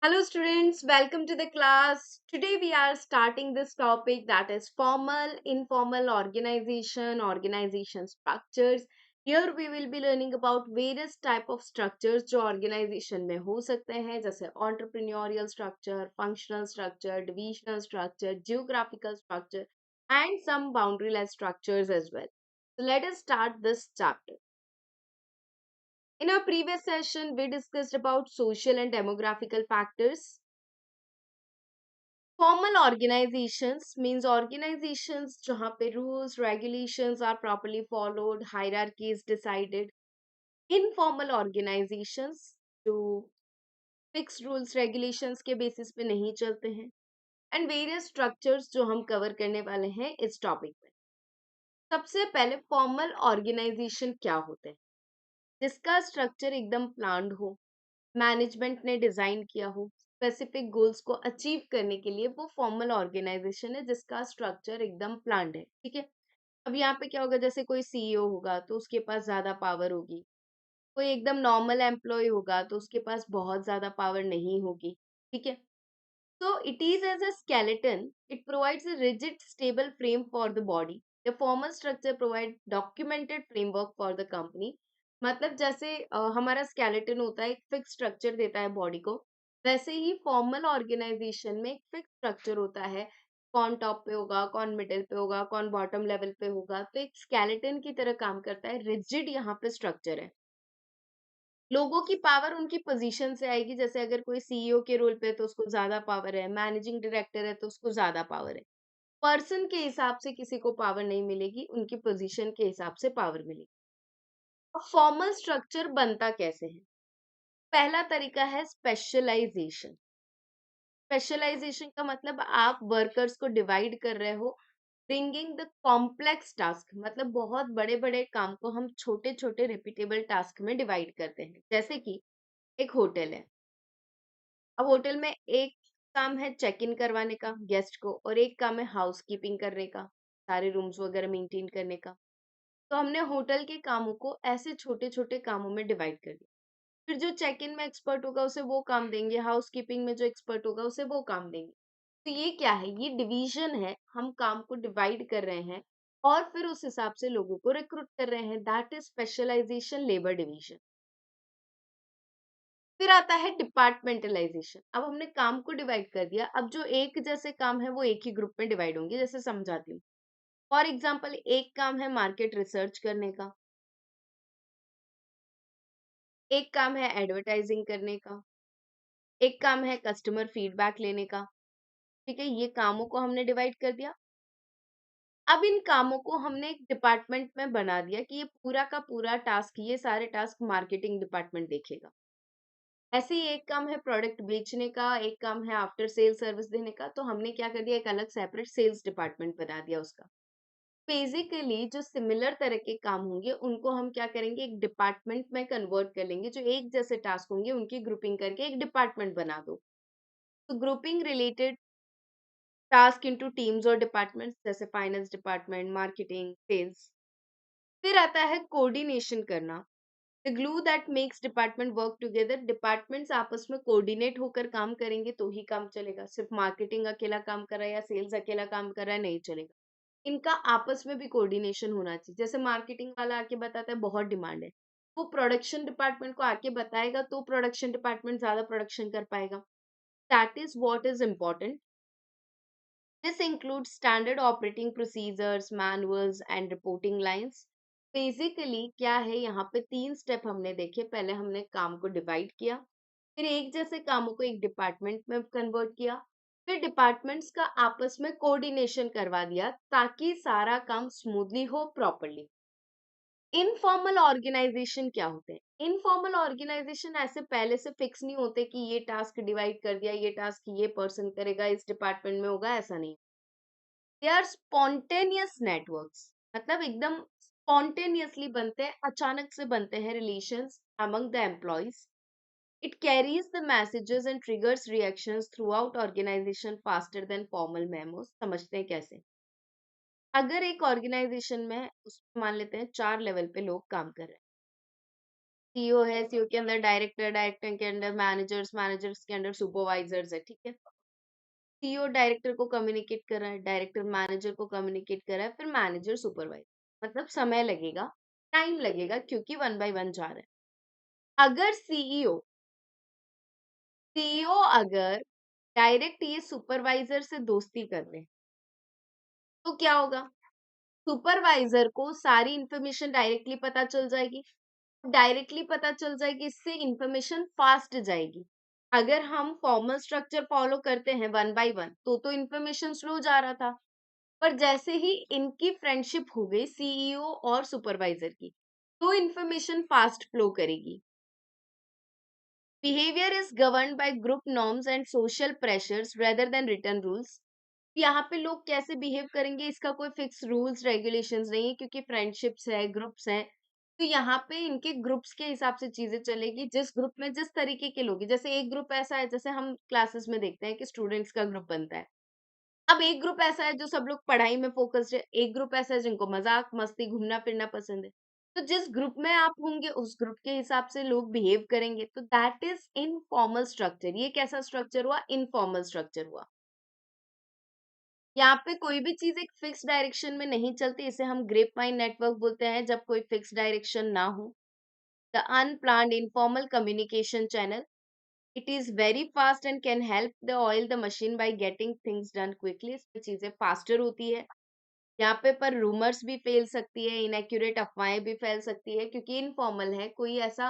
Hello students, welcome to the class. Today we are starting this topic that is formal, informal organization structures. Here we will be learning about various type of structures जो organization में हो सकते हैं जैसे entrepreneurial structure, functional structure, divisional structure, geographical structure and some boundaryless structures as well. So let us start this chapter. In our previous session, we discussed about social and demographical factors. Formal organizations means organizations जहाँ पे rules, regulations are properly followed, hierarchy is decided. Informal organizations जो fixed rules, regulations के basis पे नहीं चलते हैं. And various structures जो हम cover करने वाले हैं इस topic में. सबसे पहले formal organization क्या होते हैं जिसका structure एकदम planned हो, मैनेजमेंट ने डिजाइन किया हो, स्पेसिफिक गोल्स को अचीव करने के लिए वो फॉर्मल ऑर्गेनाइजेशन है जिसका स्ट्रक्चर एकदम प्लान्ड है. ठीक है. अब यहाँ पे क्या होगा, जैसे कोई सीईओ होगा तो उसके पास ज्यादा पावर होगी, कोई एकदम नॉर्मल एम्प्लॉय होगा तो उसके पास बहुत ज्यादा पावर नहीं होगी. ठीक है. So it is as a skeleton, it provides a rigid, stable frame for the body. The formal structure provides documented framework for the company. मतलब जैसे हमारा skeleton होता है, एक फिक्स स्ट्रक्चर देता है बॉडी को, वैसे ही फॉर्मल ऑर्गेनाइजेशन में एक फिक्स स्ट्रक्चर होता है. कौन टॉप पे होगा, कौन मिडिल पे होगा, कौन बॉटम लेवल पे होगा, तो एक स्केलेटन की तरह काम करता है. रिजिड यहाँ पे स्ट्रक्चर है. लोगों की पावर उनकी पोजीशन से आएगी. जैसे अगर कोई सीईओ के रोल पे है तो उसको ज्यादा पावर है, मैनेजिंग डायरेक्टर है तो उसको ज्यादा पावर है. पर्सन के हिसाब से किसी को पावर नहीं मिलेगी, उनकी पोजीशन के हिसाब से पावर मिलेगी. अब फॉर्मल स्ट्रक्चर बनता कैसे है? पहला तरीका है स्पेशलाइजेशन. स्पेशलाइजेशन का मतलब आप वर्कर्स को डिवाइड कर रहे हो. ब्रिंगिंग द कॉम्प्लेक्स टास्क मतलब बहुत बड़े बड़े काम को हम छोटे छोटे रिपीटेबल टास्क में डिवाइड करते हैं. जैसे कि एक होटल है. अब होटल में एक काम है चेक इन करवाने का गेस्ट को और एक काम है हाउस कीपिंग करने का, सारे रूम्स वगैरह मेंटेन करने का. तो हमने होटल के कामों को ऐसे छोटे छोटे कामों में डिवाइड कर दिया. फिर जो चेक इन में एक्सपर्ट होगा उसे वो काम देंगे, हाउस कीपिंग में जो एक्सपर्ट होगा उसे वो काम देंगे. तो ये क्या है, ये डिवीजन है. हम काम को डिवाइड कर रहे हैं और फिर उस हिसाब से लोगों को रिक्रूट कर रहे हैं. That is specialisation, labour division. फिर आता है डिपार्टमेंटलाइजेशन. अब हमने काम को डिवाइड कर दिया, अब जो एक जैसे काम है वो एक ही ग्रुप में डिवाइड होंगे. जैसे समझाती हूँ. फॉर एग्जाम्पल, एक काम है मार्केट रिसर्च करने का, एक काम है एडवर्टाइजिंग करने का, एक काम है कस्टमर फीडबैक लेने का. ठीक है, ये कामों को हमने डिवाइड कर दिया. अब इन कामों को हमने एक डिपार्टमेंट में बना दिया कि ये पूरा का पूरा टास्क, ये सारे टास्क मार्केटिंग डिपार्टमेंट देखेगा. ऐसे ही एक काम है प्रोडक्ट बेचने का, एक काम है आफ्टर सेल सर्विस देने का, तो हमने क्या कर दिया, एक अलग सेपरेट सेल्स डिपार्टमेंट बना दिया उसका. बेसिकली जो सिमिलर तरह के काम होंगे उनको हम क्या करेंगे, एक डिपार्टमेंट में कन्वर्ट कर लेंगे. जो एक जैसे टास्क होंगे उनकी ग्रुपिंग करके एक डिपार्टमेंट बना दो. तो grouping related task into teams और डिपार्टमेंट्स, जैसे फाइनेंस डिपार्टमेंट, मार्केटिंग, सेल्स. फिर आता है कोऑर्डिनेशन करना. The glue that makes department work together. Departments आपस में कोऑर्डिनेट होकर काम करेंगे तो ही काम चलेगा. सिर्फ मार्केटिंग अकेला काम कर रहा है या सेल्स अकेला काम कर रहा है नहीं चलेगा. इनका आपस में भी कोऑर्डिनेशन होना चाहिए. जैसे मार्केटिंग वाला आके बताता है बहुत डिमांड है, वो प्रोडक्शन डिपार्टमेंट को आके बताएगा तो प्रोडक्शन डिपार्टमेंट ज्यादा प्रोडक्शन कर पाएगा. That is what is important. This includes standard operating procedures, manuals and reporting lines. Basically क्या है, यहाँ पे 3 स्टेप हमने देखे. पहले हमने काम को डिवाइड किया, फिर एक जैसे कामों को एक डिपार्टमेंट में कन्वर्ट किया, फिर डिपार्टमेंट्स का आपस में कोऑर्डिनेशन करवा दिया ताकि सारा काम स्मूथली हो, प्रॉपरली. इनफॉर्मल ऑर्गेनाइजेशन क्या होते हैं? इनफॉर्मल ऑर्गेनाइजेशन ऐसे पहले से फिक्स नहीं होते कि ये टास्क डिवाइड कर दिया, ये टास्क ये पर्सन करेगा, इस डिपार्टमेंट में होगा, ऐसा नहीं. They are spontaneous networks. मतलब एकदम स्पॉन्टेनियसली बनते हैं, अचानक से बनते हैं relations among the employees. It carries the messages and triggers reactions throughout organization faster than formal memos. समझते हैं कैसे? अगर एक ऑर्गेनाइजेशन में उसमें मान लेते हैं 4 लेवल पे लोग काम कर रहे हैं. सीईओ है, सीईओ के अंदर डायरेक्टर, डायरेक्टर के अंदर मैनेजर्स, मैनेजर्स के अंदर सुपरवाइजर्स है, ठीक है? सीईओ डायरेक्टर को कम्युनिकेट कर रहा है, डायरेक्टर मैनेजर को कम्युनिकेट कर रहा है, फिर मैनेजर सुपरवाइजर। मतलब समय लगेगा, टाइम लगेगा क्योंकि वन बाय वन जा रहा है। अगर सीईओ अगर डायरेक्ट ये सुपरवाइजर से दोस्ती कर ले, तो क्या होगा? सुपरवाइजर को सारी इंफॉर्मेशन डायरेक्टली पता चल जाएगी। डायरेक्टली पता चल जाएगी, इससे इंफॉर्मेशन फास्ट जाएगी। अगर हम फॉर्मल स्ट्रक्चर फॉलो करते हैं वन बाय वन, तो इंफॉर्मेशन स्लो जा रहा था। पर जैसे ही इनकी फ्रेंडशिप हो गई सीईओ और सुपरवाइजर की, तो इंफॉर्मेशन फास्ट फ्लो करेगी। Behaviour is governed by group norms and social pressures rather than written rules. यहाँ पे लोग कैसे बिहेव करेंगे इसका कोई फिक्स रूल्स रेगुलेशंस नहीं है, क्योंकि फ्रेंडशिप्स है, ग्रुप्स हैं। तो यहाँ पे इनके ग्रुप्स के हिसाब से चीजें चलेगी, जिस ग्रुप में जिस तरीके के लोग हैं। जैसे एक ग्रुप ऐसा है, जैसे हम क्लासेस में देखते हैं कि स्टूडेंट्स का ग्रुप बनता है। अब एक ग्रुप ऐसा है जो सब लोग पढ़ाई में फोकस्ड है, एक ग्रुप ऐसा है जिनको मजाक मस्ती घूमना फिरना पसंद है। तो जिस ग्रुप में आप होंगे उस ग्रुप के हिसाब से लोग बिहेव करेंगे, तो दैट इज इनफॉर्मल स्ट्रक्चर। ये कैसा स्ट्रक्चर हुआ? इनफॉर्मल स्ट्रक्चर हुआ। यहाँ पे कोई भी चीज एक फिक्स डायरेक्शन में नहीं चलती, इसे हम ग्रेप वाइन नेटवर्क बोलते हैं, जब कोई फिक्स डायरेक्शन ना हो। The unplanned informal communication channel, it is very fast and can help the oil the machine by getting things done quickly. इसमें चीजें फास्टर होती है। यहाँ पे पर रूमर्स भी फैल सकती है, इनएक्यूरेट अफवाहें भी फैल सकती है, क्योंकि इनफॉर्मल है, कोई ऐसा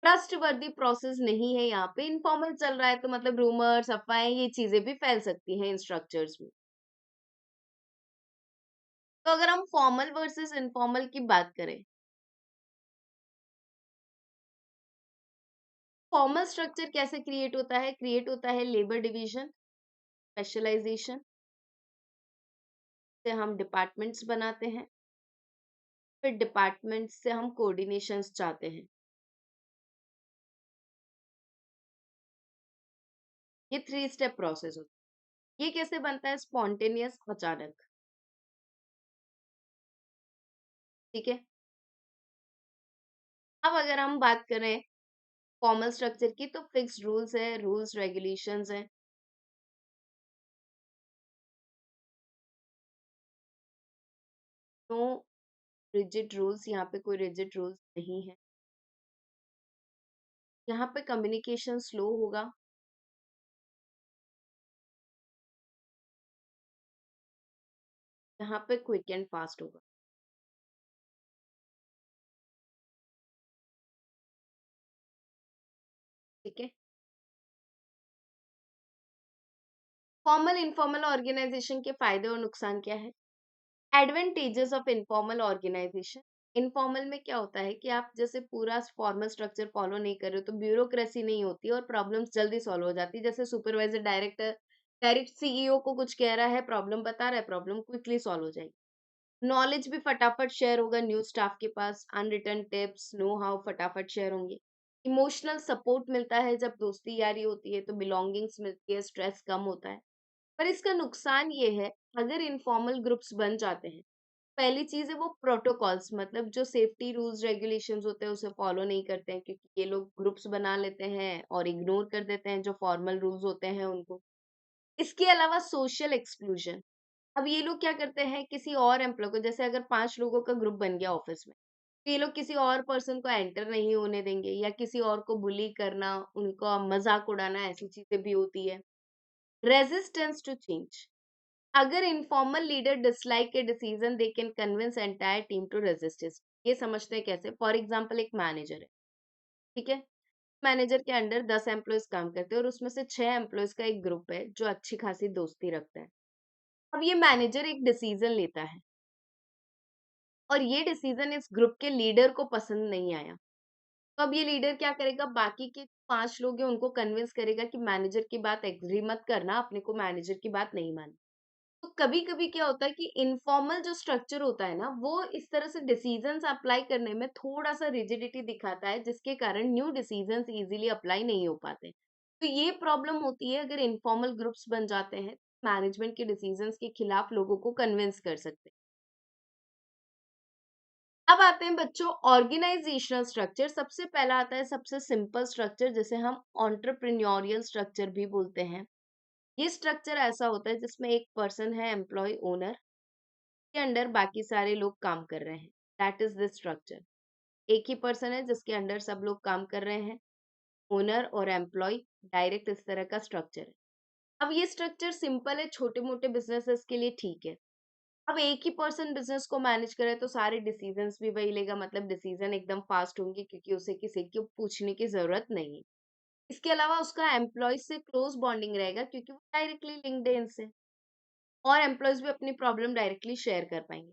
ट्रस्ट वर्दी प्रोसेस नहीं है। यहाँ पे इनफॉर्मल चल रहा है, तो मतलब रूमर्स अफवाहें ये चीजें भी फैल सकती हैं इन स्ट्रक्चर्स में। तो अगर हम फॉर्मल वर्सेस इनफॉर्मल की बात करें, फॉर्मल स्ट्रक्चर कैसे क्रिएट होता है? क्रिएट होता है लेबर डिवीजन, स्पेशलाइजेशन से हम डिपार्टमेंट्स बनाते हैं, फिर डिपार्टमेंट्स से हम कोऑर्डिनेशंस चाहते हैं। ये थ्री स्टेप प्रोसेस होता है। ये कैसे बनता है? स्पॉन्टेनियस, अचानक। ठीक है। अब अगर हम बात करें फॉर्मल स्ट्रक्चर की, तो फिक्स रूल्स है, रूल्स रेगुलेशंस है। नो रिजिड रूल्स, यहाँ पे कोई रिजिड रूल्स नहीं है। यहाँ पे कम्युनिकेशन स्लो होगा, यहाँ पे क्विक एंड फास्ट होगा। ठीक है। फॉर्मल इनफॉर्मल ऑर्गेनाइजेशन के फायदे और नुकसान क्या है? Advantages of informal organisation. Informal में क्या होता है कि आप जैसे पूरा फॉर्मल स्ट्रक्चर फॉलो नहीं कर रहे हो, तो ब्यूरोक्रेसी नहीं होती और प्रॉब्लम्स जल्दी सॉल्व हो जाती है। जैसे सुपरवाइजर डायरेक्टर डायरेक्ट सीईओ को कुछ कह रहा है, प्रॉब्लम बता रहा है, प्रॉब्लम क्विकली सॉल्व हो जाएगी। नॉलेज भी फटाफट शेयर होगा न्यू स्टाफ के पास, अनरिटन टिप्स नो हाउ फटाफट शेयर होंगे। इमोशनल सपोर्ट मिलता है, जब दोस्ती यारी होती है तो बिलोंगिंग्स मिलती है, स्ट्रेस कम होता है। पर इसका नुकसान ये है, अगर इनफॉर्मल ग्रुप्स बन जाते हैं, पहली चीज है वो प्रोटोकॉल्स, मतलब जो सेफ्टी रूल्स रेगुलेशंस होते हैं उसे फॉलो नहीं करते हैं, क्योंकि ये लोग ग्रुप्स बना लेते हैं और इग्नोर कर देते हैं जो फॉर्मल रूल्स होते हैं उनको। इसके अलावा सोशल एक्सक्लूजन। अब ये लोग क्या करते हैं, किसी और एम्प्लॉय को, जैसे अगर 5 लोगों का ग्रुप बन गया ऑफिस में, तो ये लोग किसी और पर्सन को एंटर नहीं होने देंगे, या किसी और को बुली करना, उनका मजाक उड़ाना, ऐसी चीजें भी होती है। Resistance to change. अगर informal leader dislike a decision, they can convince entire team to resist it. ये समझते हैं कैसे? फॉर एग्जांपल एक मैनेजर है, ठीक है? मैनेजर के अंडर 10 एम्प्लॉयज काम करते हैं और उसमें से 6 एम्प्लॉयज का एक ग्रुप है जो अच्छी खासी दोस्ती रखता है। अब ये मैनेजर एक डिसीजन लेता है और ये डिसीजन इस ग्रुप के लीडर को पसंद नहीं आया। तो अब ये लीडर क्या करेगा? बाकी के 5 लोग हैं उनको कन्विंस करेगा कि मैनेजर की बात एग्री मत करना, अपने को मैनेजर की बात नहीं माननी। तो कभी-कभी क्या होता है कि इनफॉर्मल जो स्ट्रक्चर होता है ना, वो इस तरह से डिसीजंस अप्लाई करने में थोड़ा-सा रिजिडिटी दिखाता है, जिसके कारण न्यू डिसीजंस इजीली अप्लाई नहीं हो पाते। तो ये प्रॉब्लम होती है अगर इनफॉर्मल ग्रुप्स बन जाते हैं, मैनेजमेंट के डिसीजंस के खिलाफ लोगों को कन्विंस कर सकते हैं। अब आते हैं बच्चों ऑर्गेनाइजेशनल स्ट्रक्चर। सबसे पहला आता है सबसे सिंपल स्ट्रक्चर, जिसे हम एंटरप्रेन्योरियल स्ट्रक्चर भी बोलते हैं। ये स्ट्रक्चर ऐसा होता है जिसमें एक पर्सन है एम्प्लॉय ओनर, के अंडर बाकी सारे लोग काम कर रहे हैं। That is this structure. एक ही पर्सन है जिसके अंडर सब लोग काम कर रहे हैं, ओनर और एम्प्लॉय, डायरेक्ट इस तरह का स्ट्रक्चर है। अब ये स्ट्रक्चर सिंपल है, छोटे मोटे बिजनेसेस के लिए ठीक है। अब एक ही पर्सन बिजनेस को मैनेज करे तो सारे डिसीजंस भी वही लेगा, मतलब डिसीजन एकदम फास्ट होंगे क्योंकि उसे किसी को पूछने की जरूरत नहीं है। इसके अलावा उसका एम्प्लॉय से क्लोज बॉन्डिंग रहेगा क्योंकि वो डायरेक्टली लिंक्ड है इनसे, और एम्प्लॉयज भी अपनी प्रॉब्लम डायरेक्टली शेयर कर पाएंगे।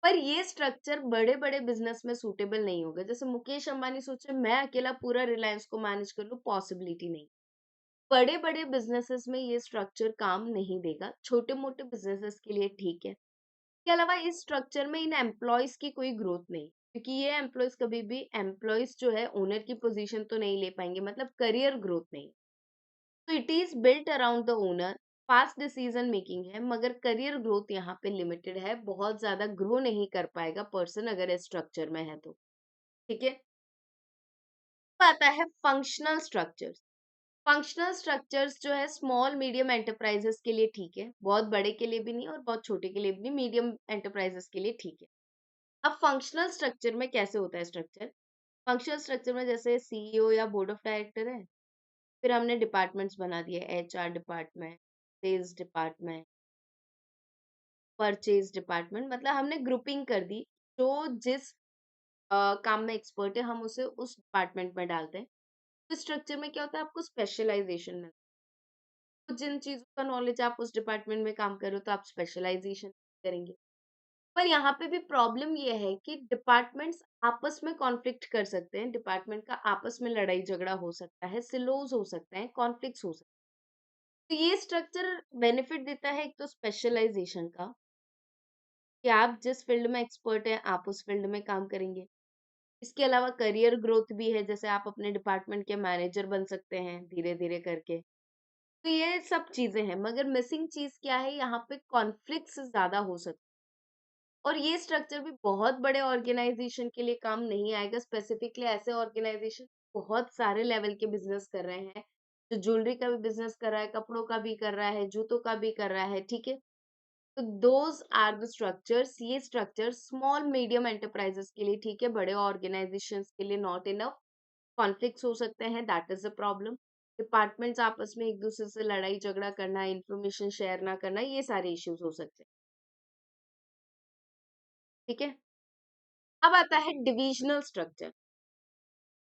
पर ये स्ट्रक्चर बड़े बड़े बिजनेस में सूटेबल नहीं होगा। जैसे मुकेश अंबानी सोचे मैं अकेला पूरा रिलायंस को मैनेज कर लूं, पॉसिबिलिटी नहीं। बड़े बड़े बिजनेसेस में ये स्ट्रक्चर काम नहीं देगा, छोटे मोटे बिजनेसेस के लिए ठीक है। इसके अलावा इस स्ट्रक्चर में इन एम्प्लॉयज की कोई ग्रोथ नहीं, क्योंकि ये एम्प्लॉयज कभी भी एम्प्लॉयज जो है ओनर की पोजीशन तो नहीं ले पाएंगे, मतलब करियर ग्रोथ नहीं। तो it is built around the owner, fast decision making है, मगर करियर ग्रोथ यहाँ पे लिमिटेड है, बहुत ज्यादा ग्रो नहीं कर पाएगा पर्सन अगर इस स्ट्रक्चर में है तो। ठीक है। अब आता है फंक्शनल स्ट्रक्चर्स। फंक्शनल स्ट्रक्चर्स जो है स्मॉल मीडियम एंटरप्राइजेस के लिए ठीक है, बहुत बड़े के लिए भी नहीं और बहुत छोटे के लिए भी नहीं, मीडियम एंटरप्राइजेस के लिए ठीक है। अब फंक्शनल स्ट्रक्चर में कैसे होता है स्ट्रक्चर? फंक्शनल स्ट्रक्चर में जैसे सीईओ या बोर्ड ऑफ डायरेक्टर है, फिर हमने डिपार्टमेंट्स बना दिए, HR department, sales department, purchase department, मतलब हमने ग्रुपिंग कर दी। जो जिस काम में एक्सपर्ट है हम उसे उस डिपार्टमेंट में डालते हैं। तो स्ट्रक्चर में क्या होता है, आपको स्पेशलाइजेशन मिलता है। तो जिन चीजों का नॉलेज आप उस डिपार्टमेंट में काम कर रहे हो तो आप स्पेशलाइजेशन करेंगे। पर यहाँ पे भी प्रॉब्लम ये है कि डिपार्टमेंट्स आपस में कॉन्फ्लिक्ट कर सकते हैं, डिपार्टमेंट का आपस में लड़ाई झगड़ा हो सकता है, सिलोज हो सकते हैं, कॉन्फ्लिक्ट्स हो सकते हैं। तो ये स्ट्रक्चर बेनिफिट देता है एक तो स्पेशलाइजेशन का, कि आप जिस फील्ड में एक्सपर्ट हैं आप उस फील्ड में काम करेंगे। इसके अलावा करियर ग्रोथ भी है, जैसे आप अपने डिपार्टमेंट के मैनेजर बन सकते हैं धीरे धीरे करके। तो ये सब चीजें हैं, मगर मिसिंग चीज क्या है, यहाँ पे कॉन्फ्लिक्ट्स ज्यादा हो सकते हैं। और ये स्ट्रक्चर भी बहुत बड़े ऑर्गेनाइजेशन के लिए काम नहीं आएगा, स्पेसिफिकली ऐसे ऑर्गेनाइजेशन बहुत सारे लेवल के बिजनेस कर रहे हैं, जो ज्वेलरी का भी बिजनेस कर रहा है, कपड़ों का भी कर रहा है, जूतों का भी कर रहा है। ठीक है। तो दोज आर द स्ट्रक्चर्स, ये स्ट्रक्चर स्मॉल मीडियम एंटरप्राइजेस के लिए ठीक है, बड़े ऑर्गेनाइजेशंस के लिए नॉट इनफ। कॉन्फ्लिक्ट्स हो सकते हैं, that is the problem. Departments आपस में एक दूसरे से लड़ाई झगड़ा करना, इंफॉर्मेशन शेयर ना करना, ये सारे इश्यूज हो सकते हैं। ठीक है। अब आता है डिविजनल स्ट्रक्चर।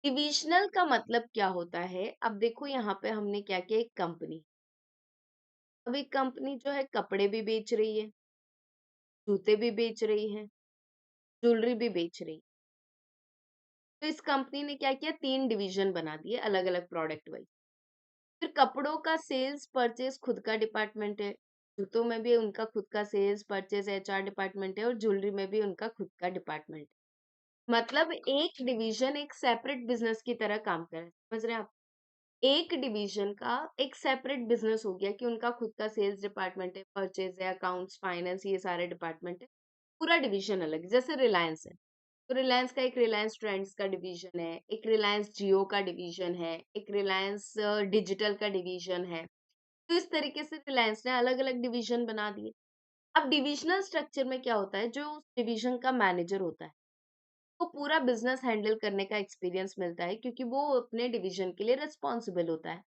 डिविजनल का मतलब क्या होता है? अब देखो यहाँ पे हमने क्या किया, एक कंपनी, अब एक कंपनी जो है कपड़े भी बेच रही है, जूते भी बेच रही है, ज्वेलरी भी बेच रही है। तो इस कंपनी ने क्या किया, 3 डिवीजन बना दिए अलग अलग प्रोडक्ट वाइज। फिर कपड़ों का सेल्स परचेज खुद का डिपार्टमेंट है, जूतों में भी उनका खुद का सेल्स परचेज एचआर डिपार्टमेंट है, और ज्वेलरी में भी उनका खुद का डिपार्टमेंट है। मतलब एक डिवीजन एक सेपरेट बिजनेस की तरह काम कर रहा है, समझ रहे हैं आप? एक डिवीजन का एक सेपरेट बिजनेस हो गया कि उनका खुद का सेल्स डिपार्टमेंट है, परचेज है, अकाउंट्स, फाइनेंस, ये सारे डिपार्टमेंट है। पूरा डिवीजन अलग है। जैसे रिलायंस है, तो रिलायंस का एक रिलायंस ट्रेंड्स का डिवीजन है, एक रिलायंस जियो का डिवीजन है, एक रिलायंस डिजिटल का डिवीजन है। तो इस तरीके से रिलायंस ने अलग अलग डिवीजन बना दिए। अब डिविजनल स्ट्रक्चर में क्या होता है, जो उस डिवीजन का मैनेजर होता है वो पूरा बिजनेस हैंडल करने का एक्सपीरियंस मिलता है, क्योंकि वो अपने डिवीजन के लिए रिस्पॉन्सिबल होता है।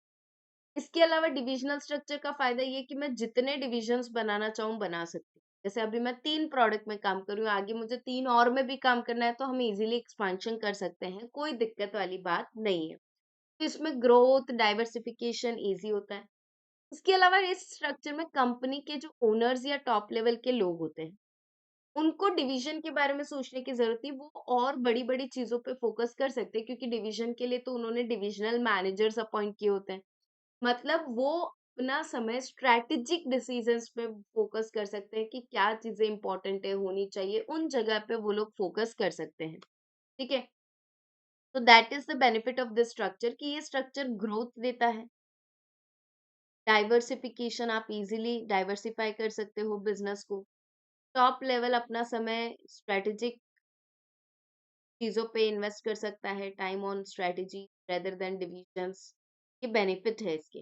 इसके अलावा डिविजनल स्ट्रक्चर का फायदा ये कि मैं जितने डिविजन्स बनाना चाहूँ बना सकती हूँ। जैसे अभी मैं 3 प्रोडक्ट में काम कर रही हूँ, आगे मुझे 3 और में भी काम करना है तो हम इजीली एक्सपांशन कर सकते हैं, कोई दिक्कत वाली बात नहीं है। तो इसमें ग्रोथ डाइवर्सिफिकेशन इजी होता है। इसके अलावा इस स्ट्रक्चर में कंपनी के जो ओनर्स या टॉप लेवल के लोग होते हैं उनको डिवीजन के बारे में सोचने की जरूरत नहीं, वो और बड़ी बड़ी चीजों पे फोकस कर सकते हैं, क्योंकि डिवीजन के लिए तो उन्होंने डिविजनल मैनेजर्स अपॉइंट किए होते हैं। मतलब वो अपना समय स्ट्रैटेजिक डिसीजंस पे फोकस कर सकते हैं कि क्या चीजें इंपॉर्टेंट है, होनी चाहिए, उन जगह पे वो लोग फोकस कर सकते हैं। ठीक है। तो that is the benefit of this structure, कि ये स्ट्रक्चर ग्रोथ देता है, डाइवर्सिफिकेशन, आप इजीली डाइवर्सिफाई कर सकते हो बिजनेस को, टॉप लेवल अपना समय स्ट्रेटेजिक चीज़ों पे इन्वेस्ट कर सकता है, time on strategy rather than divisions. ये बेनिफिट है इसके।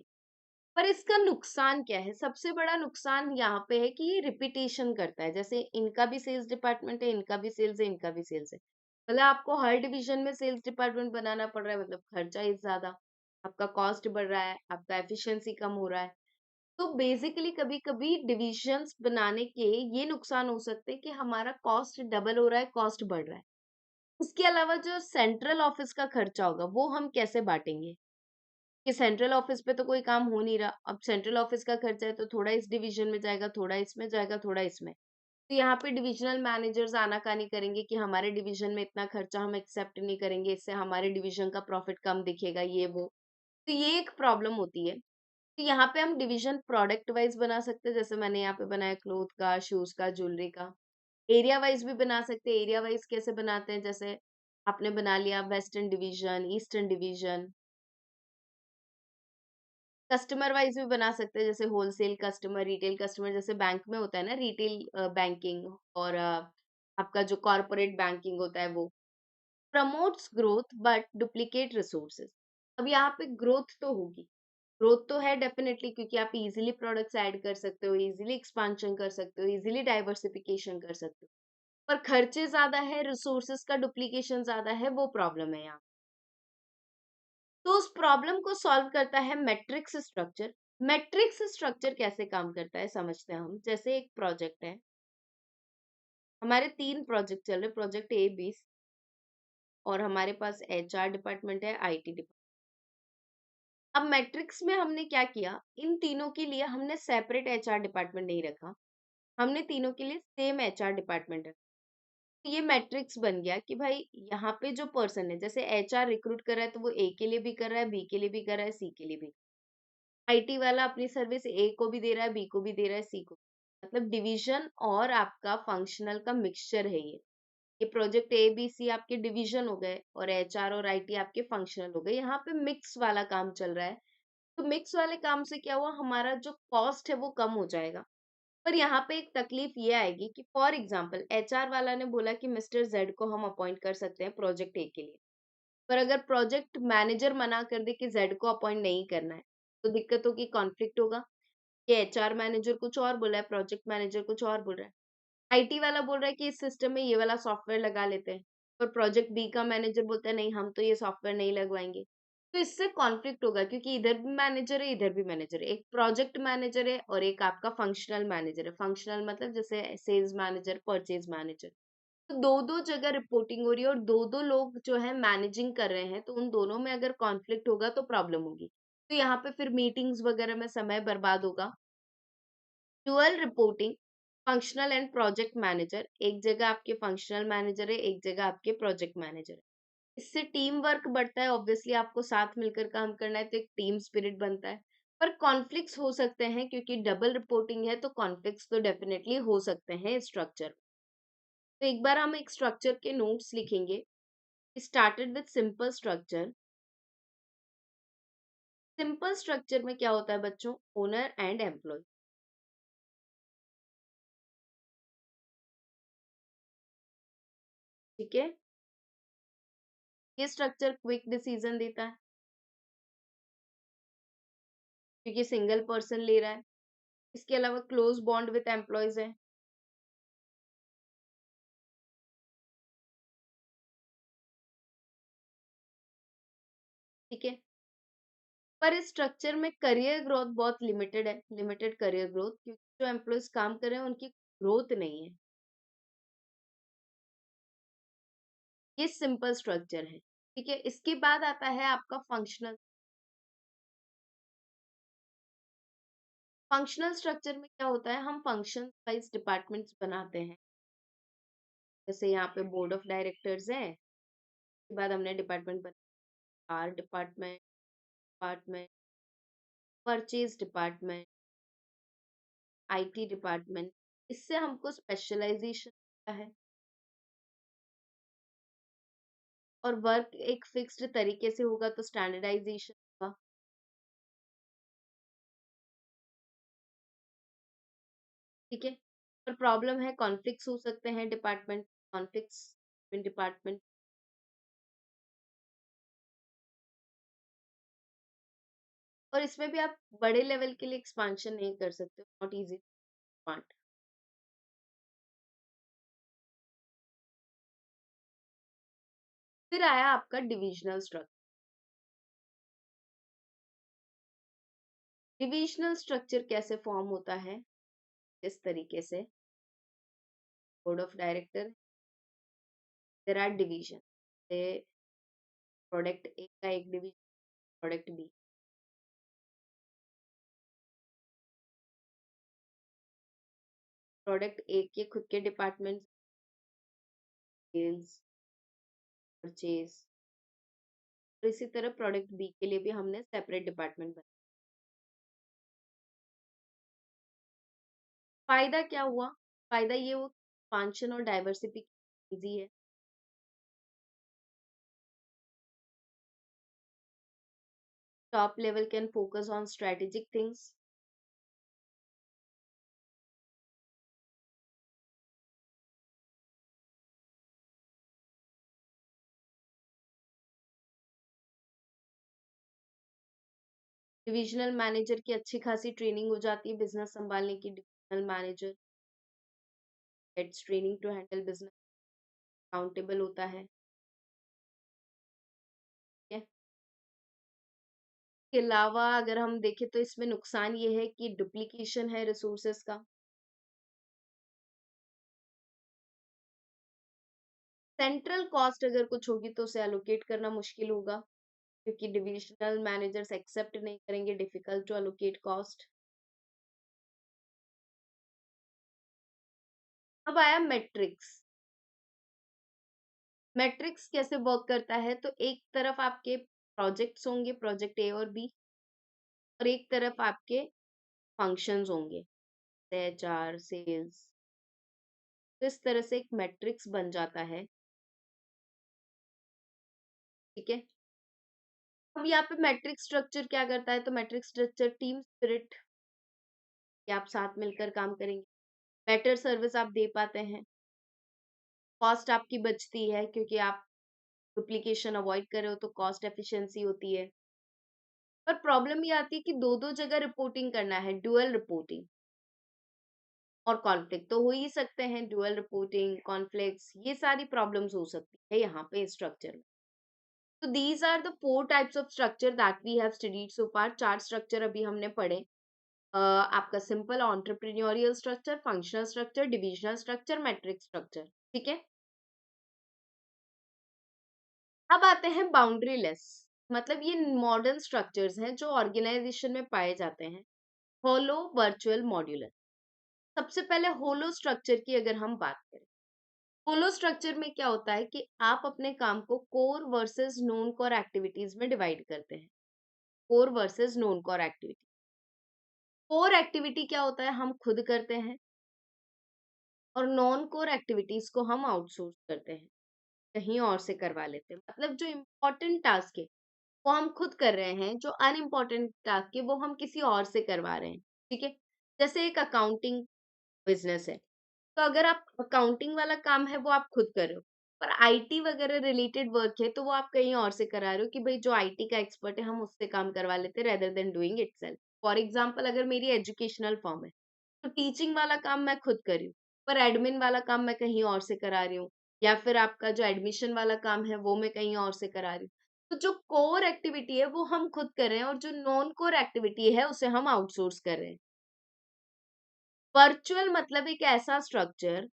पर इसका नुकसान क्या है? सबसे बड़ा नुकसान यहाँ पे है कि ये रिपीटेशन करता है। जैसे इनका भी सेल्स डिपार्टमेंट है, इनका भी सेल्स है, इनका भी सेल्स है। मतलब आपको हर डिवीजन में सेल्स डिपार्टमेंट बनाना पड़ रहा है, मतलब खर्चा ही ज़्यादा, आपका कॉस्ट बढ़ रहा है, आपका एफिशिएंसी कम हो रहा है। तो बेसिकली कभी-कभी डिविजन्स बनाने के ये नुकसान हो सकते हैं कि हमारा कॉस्ट डबल हो रहा है, कॉस्ट बढ़ रहा है। इसके अलावा जो सेंट्रल ऑफिस का खर्चा होगा, वो हम कैसे बाँटेंगे? कि सेंट्रल ऑफिस पे तो कोई काम हो नहीं रहा। अब सेंट्रल ऑफिस का खर्चा है तो थोड़ा इस डिवीजन में जाएगा, थोड़ा इसमें जाएगा, थोड़ा इसमें। तो यहाँ पे डिविजनल मैनेजर्स आनाकानी करेंगे कि हमारे डिवीजन में इतना खर्चा हम एक्सेप्ट नहीं करेंगे, इससे हमारे डिवीजन का प्रॉफिट कम दिखेगा, ये वो। तो ये एक प्रॉब्लम होती है। तो यहाँ पे हम डिवीजन प्रोडक्ट वाइज बना सकते हैं, जैसे मैंने यहाँ पे बनाया क्लोथ का, शूज का, ज्वेलरी का। एरिया वाइज भी बना सकते हैं। एरिया वाइज कैसे बनाते हैं? जैसे आपने बना लिया western division, eastern division. Customer wise भी बना सकते हैं, जैसे होलसेल कस्टमर, रिटेल कस्टमर, जैसे बैंक में होता है ना रिटेल बैंकिंग, और आपका जो कॉर्पोरेट बैंकिंग होता है वो। Promotes growth but duplicate resources. अब यहाँ पे ग्रोथ तो होगी, ग्रोथ तो है डेफिनेटली, क्योंकि आप इजीली प्रोडक्ट्स ऐड कर सकते हो, इजीली एक्सपांशन कर सकते हो, इजीली डाइवर्सिफिकेशन कर सकते हो। पर खर्चे ज्यादा है, रिसोर्सेज का डुप्लीकेशन ज्यादा है, वो प्रॉब्लम है यहाँ। तो उस प्रॉब्लम को सॉल्व करता है मैट्रिक्स स्ट्रक्चर। मैट्रिक्स स्ट्रक्चर कैसे काम करता है समझते हैं हम। जैसे एक प्रोजेक्ट है, हमारे 3 प्रोजेक्ट चल रहे, प्रोजेक्ट ए, बी, और हमारे पास एचआर डिपार्टमेंट है, आईटी डिपार्टमेंट। अब मैट्रिक्स में हमने क्या किया, इन तीनों के लिए हमने सेपरेट एचआर डिपार्टमेंट नहीं रखा, हमने तीनों के लिए सेम एचआर डिपार्टमेंट रखा। तो ये मैट्रिक्स बन गया कि भाई यहाँ पे जो पर्सन है, जैसे एचआर रिक्रूट कर रहा है तो वो ए के लिए भी कर रहा है, बी के लिए भी कर रहा है, सी के लिए भी। आईटी वाला अपनी सर्विस ए को भी दे रहा है, बी को भी दे रहा है, सी को। मतलब डिवीजन और आपका फंक्शनल का मिक्सचर है ये। ये प्रोजेक्ट ए बी सी आपके डिवीजन हो गए और एचआर और आईटी आपके फंक्शनल हो गए। यहाँ पे मिक्स वाला काम चल रहा है। तो मिक्स वाले काम से क्या हुआ, हमारा जो कॉस्ट है वो कम हो जाएगा। पर यहाँ पे एक तकलीफ ये आएगी कि फॉर एग्जाम्पल एचआर वाला ने बोला कि मिस्टर जेड को हम अपॉइंट कर सकते हैं प्रोजेक्ट ए के लिए। पर अगर प्रोजेक्ट मैनेजर मना कर दे कि जेड को अपॉइंट नहीं करना है, तो दिक्कत होगी, कॉन्फ्लिक्ट होगा। ये एचआर मैनेजर कुछ और बोला है, प्रोजेक्ट मैनेजर कुछ और बोल रहा है। आईटी वाला बोल रहा है कि इस सिस्टम में ये वाला सॉफ्टवेयर लगा लेते हैं, पर प्रोजेक्ट बी का मैनेजर बोलता है नहीं, हम तो ये सॉफ्टवेयर नहीं लगवाएंगे। तो इससे कॉन्फ्लिक्ट होगा, क्योंकि इधर भी मैनेजर है, इधर भी मैनेजर है। एक प्रोजेक्ट मैनेजर है और एक आपका फंक्शनल मैनेजर है। फंक्शनल मतलब जैसे सेल्स मैनेजर, परचेज मैनेजर। तो दो दो जगह रिपोर्टिंग हो रही है और दो दो लोग जो है मैनेजिंग कर रहे हैं, तो उन दोनों में अगर कॉन्फ्लिक्ट होगा तो प्रॉब्लम होगी। तो यहाँ पे फिर मीटिंग्स वगैरह में समय बर्बाद होगा। Dual reporting, functional and project manager, एक जगह आपके फंक्शनल मैनेजर है, एक जगह आपके प्रोजेक्ट मैनेजर है। इससे टीम वर्क बढ़ता है, ऑब्वियसली आपको साथ मिलकर काम करना है तो एक टीम स्पिरिट बनता है। पर कॉन्फ्लिक्ट्स हो सकते हैं, क्योंकि डबल रिपोर्टिंग है तो कॉन्फ्लिक्ट्स तो डेफिनेटली हो सकते हैं स्ट्रक्चर। तो एक बार हम एक स्ट्रक्चर के नोट्स लिखेंगे। Started with simple structure. Simple structure में क्या होता है बच्चों, ओनर एंड एम्प्लॉय। ठीक है, ये स्ट्रक्चर क्विक डिसीजन देता है, क्योंकि सिंगल पर्सन ले रहा है। इसके अलावा क्लोज बॉन्ड विथ एम्प्लॉयज है। ठीक है, पर इस स्ट्रक्चर में करियर ग्रोथ बहुत लिमिटेड है, लिमिटेड करियर ग्रोथ, क्योंकि जो एम्प्लॉयज काम कर रहे हैं उनकी ग्रोथ नहीं है। ये सिंपल स्ट्रक्चर है। ठीक है, इसके बाद आता है आपका फंक्शनल। फंक्शनल स्ट्रक्चर में क्या होता है, हम फंक्शन वाइज डिपार्टमेंट्स बनाते हैं। जैसे यहाँ पे बोर्ड ऑफ डायरेक्टर्स है, उसके बाद हमने डिपार्टमेंट बना, R department, department purchase department, IT department. इससे हमको स्पेशलाइजेशन है और वर्क एक फिक्स्ड तरीके से होगा तो स्टैंडर्डाइजेशन होगा। ठीक है, पर प्रॉब्लम है, कॉन्फ्लिक्ट्स हो सकते हैं डिपार्टमेंट, कॉन्फ्लिक्ट्स इन डिपार्टमेंट। और इसमें भी आप बड़े लेवल के लिए एक्सपांशन नहीं कर सकते, नॉट इजी पार्ट। फिर आया आपका डिविजनल स्ट्रक्चर। डिविजनल स्ट्रक्चर कैसे फॉर्म होता है? इस तरीके से, board of director, there are division, product A का एक division, product B, product A के खुद के डिपार्टमेंट, सेल्स, परचेज, और इसी तरह प्रोडक्ट बी के लिए भी हमने सेपरेट डिपार्टमेंट बनाया। फायदा क्या हुआ? फायदा ये हुआ, एक्सपांशन और डाइवर्सिटी इजी है। Top level can focus on strategic things. Divisional manager की अच्छी खासी ट्रेनिंग हो जाती है बिजनेस संभालने की। Divisional manager gets training to handle business, accountable होता है। ठीक है, इसके अलावा अगर हम देखें तो इसमें नुकसान ये है कि डुप्लीकेशन है रिसोर्सेस का। सेंट्रल कॉस्ट अगर कुछ होगी तो उसे एलोकेट करना मुश्किल होगा, क्योंकि डिविजनल मैनेजर्स एक्सेप्ट नहीं करेंगे, डिफिकल्ट टू एलोकेट कॉस्ट। अब आया मैट्रिक्स। मैट्रिक्स कैसे वर्क करता है? तो एक तरफ आपके प्रोजेक्ट्स होंगे, प्रोजेक्ट ए और बी, और एक तरफ आपके फंक्शंस होंगे, एचआर, सेल्स। तो इस तरह से एक मैट्रिक्स बन जाता है। ठीक है, अब यहाँ पे मैट्रिक्स स्ट्रक्चर क्या करता है? तो मैट्रिक्स स्ट्रक्चर टीम स्पिरिट, कि आप साथ मिलकर काम करेंगे, बेटर सर्विस आप दे पाते हैं, कॉस्ट आपकी बचती है क्योंकि आप डुप्लीकेशन अवॉइड कर रहे हो तो कॉस्ट एफिशिएंसी होती है। पर प्रॉब्लम ये आती है कि दो दो जगह रिपोर्टिंग करना है, डुअल रिपोर्टिंग, और कॉन्फ्लिक्ट तो हो ही सकते हैं। डुअल रिपोर्टिंग, कॉन्फ्लिक्ट्स, ये सारी प्रॉब्लम्स हो सकती है यहाँ पे स्ट्रक्चर में। तो these are the 4 types of structure that we have studied so far. 4 structure अभी हमने पढ़े। आपका simple entrepreneurial structure, functional structure, divisional structure, matrix structure. ठीक है, अब आते हैं बाउंड्री लेस, मतलब ये मॉडर्न स्ट्रक्चर्स हैं जो ऑर्गेनाइजेशन में पाए जाते हैं। होलो, वर्चुअल, मॉड्यूलर। सबसे पहले होलो स्ट्रक्चर की अगर हम बात करें, होलो स्ट्रक्चर में क्या होता है कि आप अपने काम को core versus non core activities में डिवाइड करते हैं। Core versus non core activity. Core activity क्या होता है? हम खुद करते हैं, और नॉन कोर एक्टिविटीज को हम आउटसोर्स करते हैं, कहीं और से करवा लेते हैं। मतलब जो इम्पोर्टेंट टास्क है वो हम खुद कर रहे हैं, जो अनइम्पोर्टेंट टास्क है वो हम किसी और से करवा रहे हैं। ठीक है, जैसे एक अकाउंटिंग बिजनेस है, तो अगर आप अकाउंटिंग वाला काम है वो आप खुद कर रहे हो, पर आईटी वगैरह रिलेटेड वर्क है तो वो आप कहीं और से करा रहे हो कि भाई जो आईटी का एक्सपर्ट है हम उससे काम करवा लेते हैं rather than doing itself. For example, अगर मेरी एजुकेशनल फॉर्म है तो टीचिंग वाला काम मैं खुद कर रही हूँ, पर एडमिन वाला काम मैं कहीं और से करा रही हूँ, या फिर आपका जो एडमिशन वाला काम है वो मैं कहीं और से करा रही हूँ। तो जो कोर एक्टिविटी है वो हम खुद कर रहे हैं, और जो नॉन कोर एक्टिविटी है उसे हम आउटसोर्स कर रहे हैं। वर्चुअल मतलब एक ऐसा स्ट्रक्चर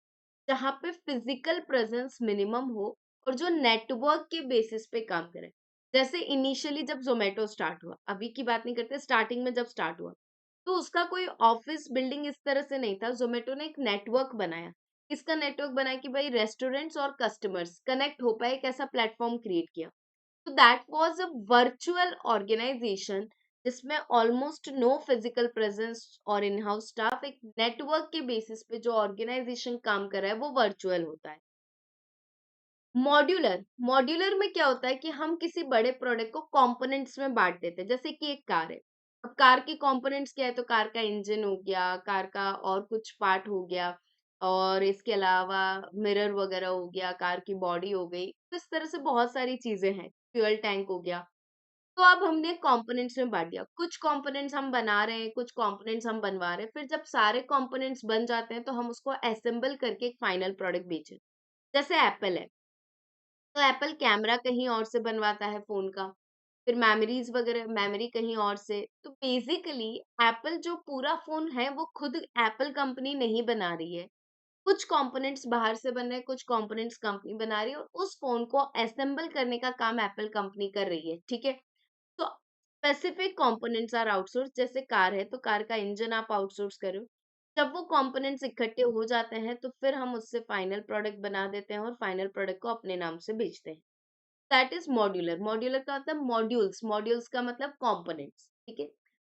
जहाँ पे फिजिकल प्रेजेंस मिनिमम हो और जो नेटवर्क के बेसिस पे काम करे। जैसे इनिशियली जब जोमेटो स्टार्ट हुआ, अभी की बात नहीं करते, स्टार्टिंग में जब स्टार्ट हुआ तो उसका कोई ऑफिस बिल्डिंग इस तरह से नहीं था। जोमेटो ने एक नेटवर्क बनाया। किसका नेटवर्क बनाया? कि भाई रेस्टोरेंट्स और कस्टमर्स कनेक्ट हो पाए, एक ऐसा प्लेटफॉर्म क्रिएट किया। तो that was a virtual organisation जिसमें ऑलमोस्ट नो फिजिकल प्रेजेंस और इन हाउस स्टाफ, एक नेटवर्क के बेसिस पे जो ऑर्गेनाइजेशन काम कर रहा है वो वर्चुअल होता है। मॉड्यूलर, मॉड्यूलर में क्या होता है कि हम किसी बड़े प्रोडक्ट को कंपोनेंट्स में बांट देते हैं। जैसे कि एक कार है, अब कार के कंपोनेंट्स क्या है? तो कार का इंजन हो गया, कार का और कुछ पार्ट हो गया, और इसके अलावा मिरर वगैरह हो गया, कार की बॉडी हो गई, तो इस तरह से बहुत सारी चीजें हैं, फ्यूल टैंक हो गया। तो अब हमने कंपोनेंट्स में बांट दिया, कुछ कंपोनेंट्स हम बना रहे हैं, कुछ कंपोनेंट्स हम बनवा रहे हैं, फिर जब सारे कंपोनेंट्स बन जाते हैं तो हम उसको असेंबल करके एक फाइनल प्रोडक्ट बेचें। जैसे एप्पल है, तो एप्पल कैमरा कहीं और से बनवाता है फोन का, फिर मेमोरीज वगैरह मेमोरी कहीं और से। तो बेसिकली एप्पल जो पूरा फोन है वो खुद एप्पल कंपनी नहीं बना रही है, कुछ कंपोनेंट्स बाहर से बन रहे हैं, कुछ कंपोनेंट्स कंपनी बना रही है, और उस फोन को असेंबल करने का काम एप्पल कंपनी कर रही है, ठीक है। तो स्पेसिफिक कंपोनेंट्स आर आउटसोर्स, जैसे कार है तो कार का इंजन आप आउटसोर्स करो। जब वो कंपोनेंट्स इकट्ठे हो जाते हैं तो फिर हम उससे फाइनल प्रोडक्ट बना देते हैं और फाइनल प्रोडक्ट को अपने नाम से बेचते हैं। That is modular. मॉड्यूलर का मतलब मॉड्यूल्स, मॉड्यूल्स का मतलब कंपोनेंट्स, ठीक है।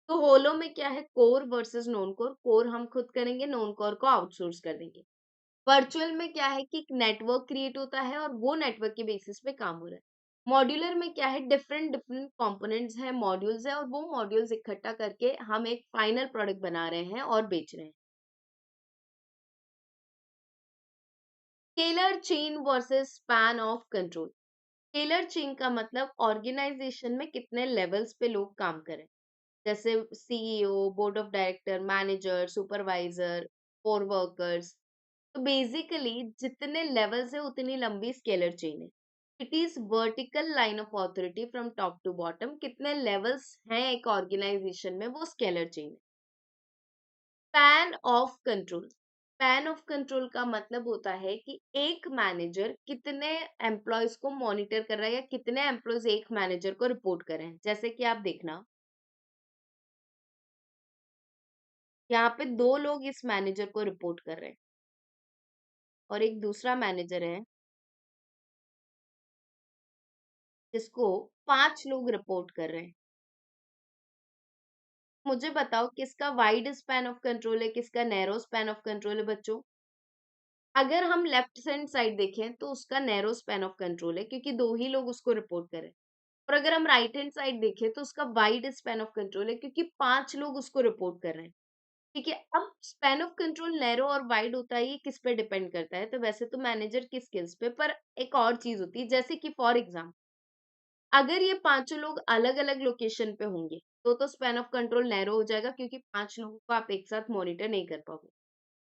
तो होलो में क्या है, core versus non core. Core हम खुद करेंगे, नॉन कोर को आउटसोर्स कर देंगे। वर्चुअल में क्या है कि एक नेटवर्क क्रिएट होता है और वो नेटवर्क के बेसिस पे काम हो रहा है। मॉड्यूलर में क्या है, डिफरेंट डिफरेंट कंपोनेंट्स हैं, मॉड्यूल्स हैं, और वो मॉड्यूल्स इकट्ठा करके हम एक फाइनल प्रोडक्ट बना रहे हैं और बेच रहे हैं। Scalar chain versus span of control. Scalar chain का मतलब ऑर्गेनाइजेशन में कितने लेवल्स पे लोग काम करें, जैसे CEO, board of director, manager, supervisor, core workers. तो बेसिकली जितने लेवल्स है उतनी लंबी स्केलर चेन है। It is vertical line of authority from top to bottom. कितने लेवल्स हैं एक ऑर्गेनाइजेशन में, वो स्केलर चेन है। Span of control. Span of control का मतलब होता है कि एक मैनेजर कितने एम्प्लॉयज को मॉनिटर कर रहा है, या कितने एम्प्लॉयज एक मैनेजर को रिपोर्ट कर रहे हैं। जैसे कि आप देखना, यहाँ पे 2 लोग इस मैनेजर को रिपोर्ट कर रहे हैं और एक दूसरा मैनेजर है जिसको 5 लोग रिपोर्ट कर रहे हैं। मुझे बताओ किसका वाइड स्पैन ऑफ कंट्रोल है, किसका नैरो स्पैन ऑफ कंट्रोल है बच्चों। अगर हम लेफ्ट हैंड साइड देखें तो उसका नैरो स्पैन ऑफ कंट्रोल है, क्योंकि 2 ही लोग उसको रिपोर्ट करें। और अगर हम राइट हैंड साइड देखें तो उसका वाइड स्पैन ऑफ कंट्रोल है, क्योंकि 5 लोग उसको रिपोर्ट कर रहे हैं। ठीक है, अब स्पैन ऑफ कंट्रोल नैरो और वाइड होता है, ये किस पे डिपेंड करता है, तो वैसे तो मैनेजर की स्किल्स पे, पर एक और चीज होती है, जैसे कि फॉर एग्जाम्पल अगर ये 5 लोग अलग अलग लोकेशन पे होंगे तो स्पैन ऑफ कंट्रोल नैरो हो जाएगा, क्योंकि 5 लोगों को आप एक साथ मॉनिटर नहीं कर पाओगे।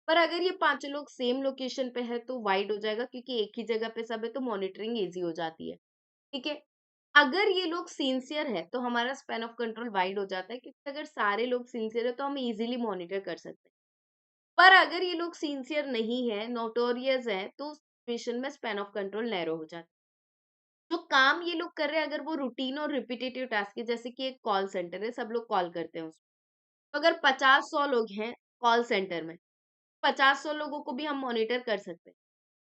पर अगर ये 5 लोग सेम लोकेशन पे है तो वाइड हो जाएगा, क्योंकि एक ही जगह पे सब है तो मॉनिटरिंग इजी हो जाती है। ठीक है, अगर ये लोग सिंसियर है तो हमारा स्पैन ऑफ कंट्रोल वाइड हो जाता है, क्योंकि अगर सारे लोग सिंसियर है तो हम इजीली मॉनिटर कर सकते हैं। पर अगर ये लोग सिंसियर नहीं है, नोटोरियस है, तो उस सिचुएशन में स्पैन ऑफ कंट्रोल नैरो हो जाता है। जो काम ये लोग कर रहे हैं अगर वो रूटीन और रिपीटेटिव टास्क है, जैसे कि एक कॉल सेंटर है, सब लोग कॉल करते हैं उसमें, तो अगर 50-100 लोग हैं कॉल सेंटर में, 50-100 लोगों को भी हम मॉनिटर कर सकते हैं।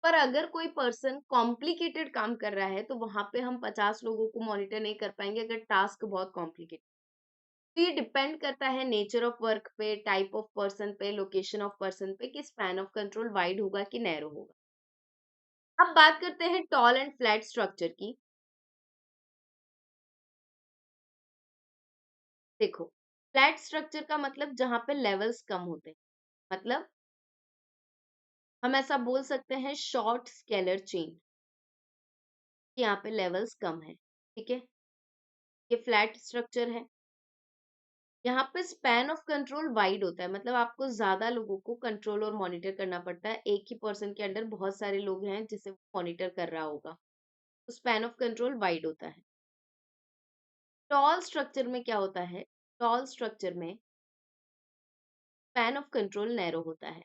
पर अगर कोई पर्सन कॉम्प्लिकेटेड काम कर रहा है तो वहां पे हम 50 लोगों को मॉनिटर नहीं कर पाएंगे, अगर टास्क बहुत कॉम्प्लिकेटेड। तो ये डिपेंड करता है नेचर ऑफ वर्क पे, टाइप ऑफ पर्सन पे, लोकेशन ऑफ पर्सन पे, कि स्पैन ऑफ कंट्रोल वाइड होगा कि नैरो होगा। अब बात करते हैं टॉल एंड फ्लैट स्ट्रक्चर की। देखो, फ्लैट स्ट्रक्चर का मतलब जहां पे लेवल्स कम होते हैं, मतलब हम ऐसा बोल सकते हैं शॉर्ट स्केलर चेन, यहाँ पे लेवल्स कम है। ठीक है, ये फ्लैट स्ट्रक्चर है। यहाँ पे स्पैन ऑफ कंट्रोल वाइड होता है, मतलब आपको ज्यादा लोगों को कंट्रोल और मॉनिटर करना पड़ता है, एक ही पर्सन के अंडर बहुत सारे लोग हैं जिसे वो मॉनिटर कर रहा होगा, तो स्पैन ऑफ कंट्रोल वाइड होता है। टॉल स्ट्रक्चर में क्या होता है, टॉल स्ट्रक्चर में स्पैन ऑफ कंट्रोल नैरो होता है,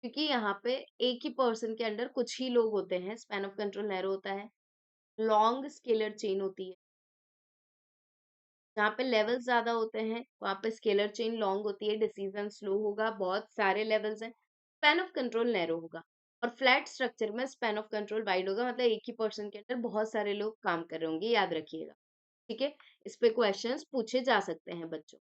क्योंकि यहाँ पे एक ही पर्सन के अंडर कुछ ही लोग होते हैं, स्पैन ऑफ कंट्रोल नैरो होता है। लॉन्ग स्केलर चेन होती है, जहाँ पे लेवल ज्यादा होते हैं वहां पे स्केलर चेन लॉन्ग होती है, डिसीजन स्लो होगा, बहुत सारे लेवल्स हैं, स्पैन ऑफ कंट्रोल नैरो होगा। और फ्लैट स्ट्रक्चर में स्पैन ऑफ कंट्रोल वाइड होगा, मतलब एक ही पर्सन के अंदर बहुत सारे लोग काम कर रहे होंगे, याद रखिएगा। ठीक है, इस पे क्वेश्चंस पूछे जा सकते हैं बच्चों।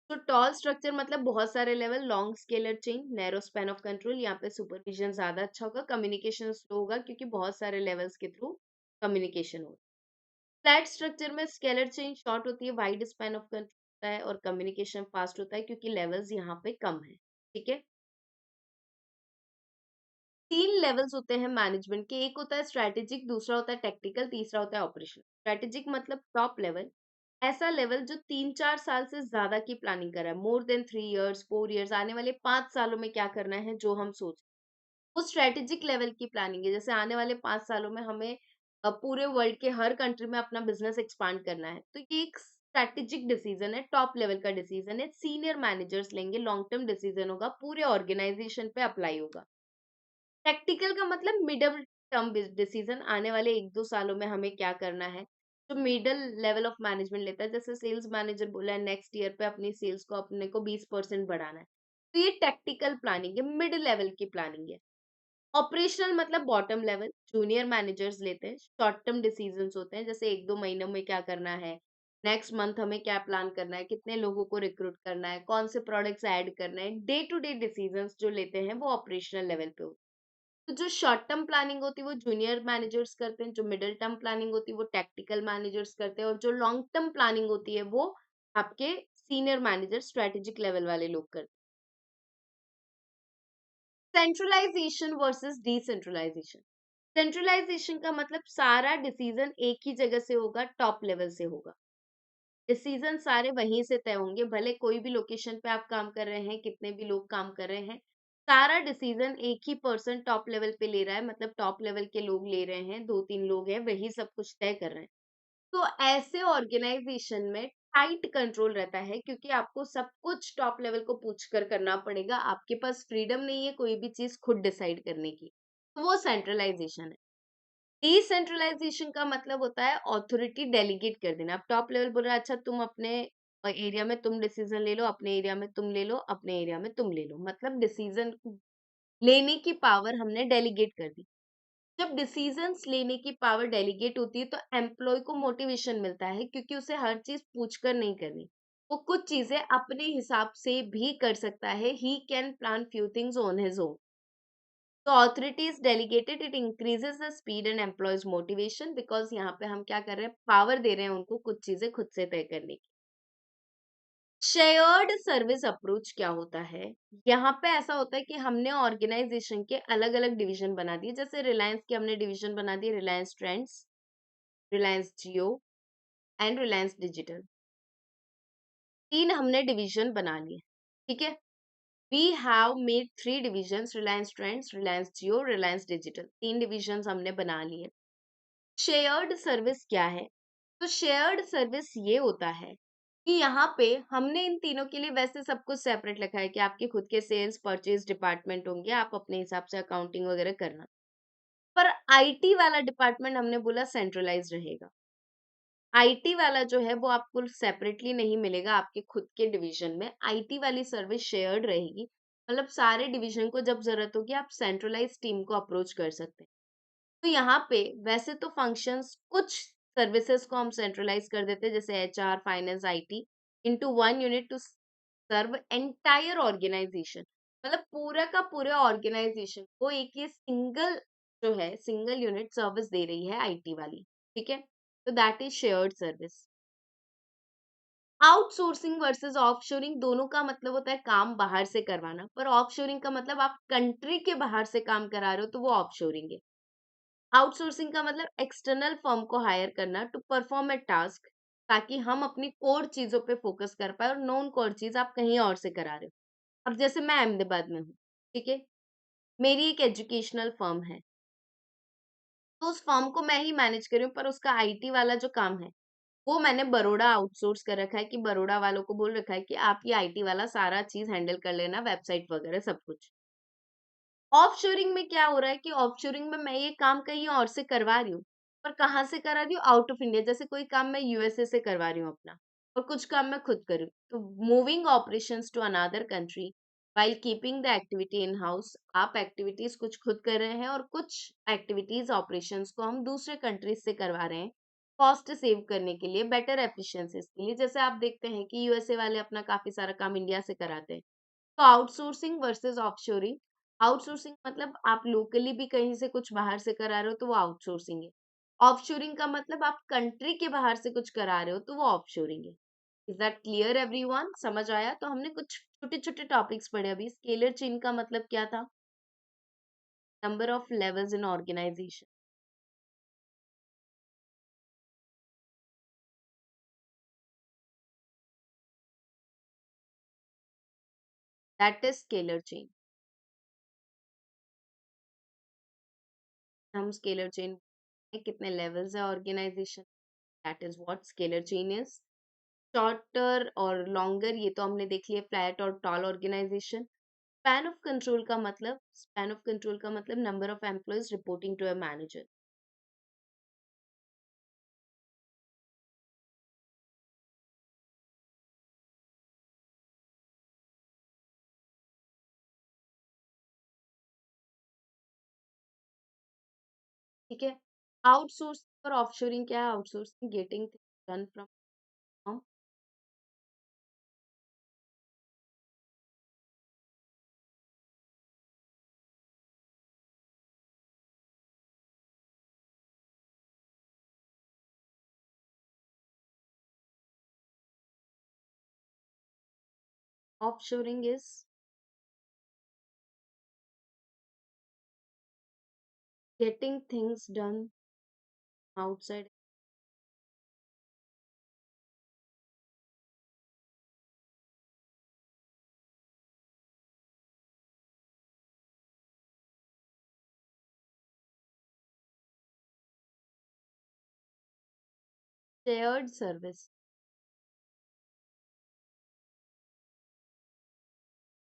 तो टॉल स्ट्रक्चर मतलब बहुत सारे level, long scalar chain, narrow span of control, यहाँ पे सुपरविजन ज्यादा अच्छा होगा, कम्युनिकेशन स्लो होगा, क्योंकि बहुत सारे लेवल्स के थ्रू कम्युनिकेशन होगा। फ्लैट स्ट्रक्चर में स्केलर चेन शॉर्ट होती है, वाइड स्पैन ऑफ कंट्रोल, होता है और कम्युनिकेशन फास्ट होता है क्योंकि लेवल्स यहाँ पे कम है। ठीक है। 3 लेवल्स होते हैं मैनेजमेंट के, एक होता है स्ट्रैटेजिक, दूसरा होता है टेक्निकल, तीसरा होता है ऑपरेशनल। स्ट्रैटेजिक मतलब टॉप लेवल, ऐसा लेवल जो 3-4 साल से ज़्यादा की प्लानिंग कर रहा है, मोर देन 3 इयर्स, 4 इयर्स, आने वाले 5 सालों में क्या करना है जो हम सोच, वो स्ट्रैटेजिक लेवल की प्लानिंग है। जैसे आने वाले 5 सालों में हमें पूरे वर्ल्ड के हर कंट्री में अपना बिज़नेस एक्सपांड करना है, तो ये एक स्ट्रैटेजिक डिसीजन है, टॉप लेवल का डिसीजन है, सीनियर मैनेजर्स लेंगे, लॉन्ग टर्म डिसीजन होगा, पूरे ऑर्गेनाइजेशन पे अप्लाई होगा। प्रैक्टिकल का मतलब मिडल टर्म डिसीजन, आने वाले 1-2 सालों में हमें क्या करना है, जो मिडल लेवल ऑफ मैनेजमेंट लेता है। जैसे सेल्स मैनेजर बोला है नेक्स्ट ईयर पे अपनी सेल्स को अपने को 20% बढ़ाना है, तो ये टैक्टिकल प्लानिंग है, मिड लेवल की प्लानिंग है। ऑपरेशनल मतलब बॉटम लेवल, जूनियर मैनेजर्स लेते हैं, शॉर्ट टर्म डिसीजंस होते हैं, जैसे 1-2 महीनों में क्या करना है, नेक्स्ट मंथ हमें क्या प्लान करना है, कितने लोगों को रिक्रूट करना है, कौन से प्रोडक्ट्स ऐड करना है, डे टू डे डिसीजंस जो लेते हैं वो ऑपरेशनल लेवल पे होते हैं। तो जो शॉर्ट टर्म प्लानिंग होती है वो जूनियर मैनेजर्स करते हैं, जो मिडिल टर्म प्लानिंग होती है वो टेक्निकल मैनेजर्स करते हैं, और जो लॉन्ग टर्म प्लानिंग होती है वो आपके सीनियर मैनेजर स्ट्रेटेजिक लेवल वाले लोग करते हैं। Centralisation versus decentralisation. सेंट्रलाइजेशन का मतलब सारा डिसीजन एक ही जगह से होगा, टॉप लेवल से होगा। डिसीजन सारे वहीं से तय होंगे, भले कोई भी लोकेशन पे आप काम कर रहे हैं, कितने भी लोग काम कर रहे हैं, सारा डिसीजन एक ही पर्सन टॉप लेवल पे ले रहा है, मतलब टॉप लेवल के लोग ले रहे हैं, 2-3 लोग हैं, वही सब कुछ तय कर रहे हैं। तो ऐसे ऑर्गेनाइजेशन में टाइट कंट्रोल रहता है, क्योंकि आपको सब कुछ टॉप लेवल को पूछ कर करना पड़ेगा, आपके पास फ्रीडम नहीं है कोई भी चीज खुद डिसाइड करने की, तो वो सेंट्रलाइजेशन है। डिसेंट्रलाइजेशन का मतलब होता है ऑथोरिटी डेलीगेट कर देना। अब टॉप लेवल बोल रहा है अच्छा तुम अपने एरिया में तुम डिसीजन ले लो, अपने एरिया में तुम ले लो, अपने एरिया में तुम ले लो, मतलब डिसीजन लेने की पावर हमने डेलीगेट कर दी। जब डिसीजंस लेने की पावर डेलीगेट होती है तो एम्प्लॉय को मोटिवेशन मिलता है, क्योंकि उसे हर चीज पूछकर नहीं करनी, वो कुछ चीजें अपने हिसाब से भी कर सकता है, he can plan few things on his own. तो authority is delegated, it increases the speed and employees motivation, because यहाँ पे हम क्या कर रहे हैं, पावर दे रहे हैं उनको कुछ चीजें खुद से तय करने की। शेयर्ड सर्विस अप्रोच क्या होता है, यहाँ पे ऐसा होता है कि हमने ऑर्गेनाइजेशन के अलग अलग डिवीजन बना दिए, जैसे रिलायंस के हमने डिवीजन बना दिए, रिलायंस ट्रेंड्स, रिलायंस जियो एंड रिलायंस डिजिटल। 3 हमने डिवीजन बना लिए। ठीक है। We have made 3 divisions, Reliance Trends, Reliance Jio, Reliance Digital, 3 divisions हमने बना लिए। शेयर्ड सर्विस क्या है? तो शेयर्ड सर्विस ये होता है कि यहाँ पे हमने इन तीनों के लिए वैसे सब कुछ सेपरेट रखा है कि आपके खुद के सेल्स परचेज डिपार्टमेंट होंगे, आप अपने हिसाब से अकाउंटिंग वगैरह करना। पर आईटी वाला डिपार्टमेंट हमने बोला सेंट्रलाइज रहेगा। आईटी वाला जो है वो आपको सेपरेटली नहीं मिलेगा आपके खुद के डिवीजन में, आईटी वाली सर्विस शेयर्ड रहेगी। मतलब सारे डिवीजन को जब जरूरत होगी आप सेंट्रलाइज टीम को अप्रोच कर सकते हैं। तो यहाँ पे वैसे तो फंक्शंस कुछ सर्विसेज को हम सेंट्रलाइज कर देते हैं, जैसे HR, finance, IT into one unit to serve entire organisation, मतलब पूरा का पूरा ऑर्गेनाइजेशन को एक ये सिंगल जो है सिंगल यूनिट सर्विस दे रही है आईटी वाली। ठीक है। तो that is shared service. Outsourcing versus offshoring, दोनों का मतलब होता है काम बाहर से करवाना, पर ऑफशोरिंग का मतलब आप कंट्री के बाहर से काम करा रहे हो तो वो ऑफशोरिंग है। आउटसोर्सिंग का मतलब एक्सटर्नल फर्म को हायर करना टू परफॉर्म ए टास्क, ताकि हम अपनी कोर चीजों पे फोकस कर पाए, और नॉन कोर चीज आप कहीं और से करा रहे हो। अब जैसे मैं अहमदाबाद में हूँ, ठीक है, मेरी एक एजुकेशनल फर्म है, तो उस फर्म को मैं ही मैनेज कर रही हूँ, पर उसका आईटी वाला जो काम है वो मैंने बड़ौदा आउटसोर्स कर रखा है, कि बड़ौदा वालों को बोल रखा है कि आप ये आईटी वाला सारा चीज हैंडल कर लेना, वेबसाइट वगैरह सब कुछ। ऑफशोरिंग में क्या हो रहा है कि ऑफशोरिंग में मैं ये काम कहीं और से करवा रही हूँ, पर कहाँ से करा रही हूँ, आउट ऑफ इंडिया। जैसे कोई काम मैं यूएसए से करवा रही हूँ अपना, और कुछ काम मैं खुद कर रही हूँ, तो moving operations to another country while keeping the activity in house, आप एक्टिविटीज कुछ खुद कर रहे हैं और कुछ एक्टिविटीज ऑपरेशंस को हम दूसरे कंट्रीज से करवा रहे हैं, कॉस्ट सेव करने के लिए, बेटर एफिशिएंसीज के लिए। जैसे आप देखते हैं कि यूएसए वाले अपना काफी सारा काम इंडिया से कराते हैं। तो आउटसोर्सिंग वर्सेस ऑफशोरिंग, आउटसोर्सिंग मतलब आप लोकली भी कहीं से कुछ बाहर से करा रहे हो तो वो आउटसोर्सिंग है। ऑफशोरिंग का मतलब आप कंट्री के बाहर से कुछ करा रहे हो तो वो ऑफशोरिंग है। Is that clear everyone? समझ आया? तो हमने कुछ छोटे छोटे टॉपिक्स पढ़े अभी। स्केलर चेन का मतलब क्या था? Number of levels in organisation, that is scalar chain. हम स्केलर चेन में कितने लेवल्स है organisation, that is what scalar chain is. Shorter और लॉन्गर ये तो हमने देख लिया, फ्लैट और tall organisation. Span of control का मतलब number of employees reporting to a manager. ठीक है। आउटसोर्सिंग और ऑफशोरिंग क्या है? Outsourcing getting done from, offshoring is getting things done outside. Shared service,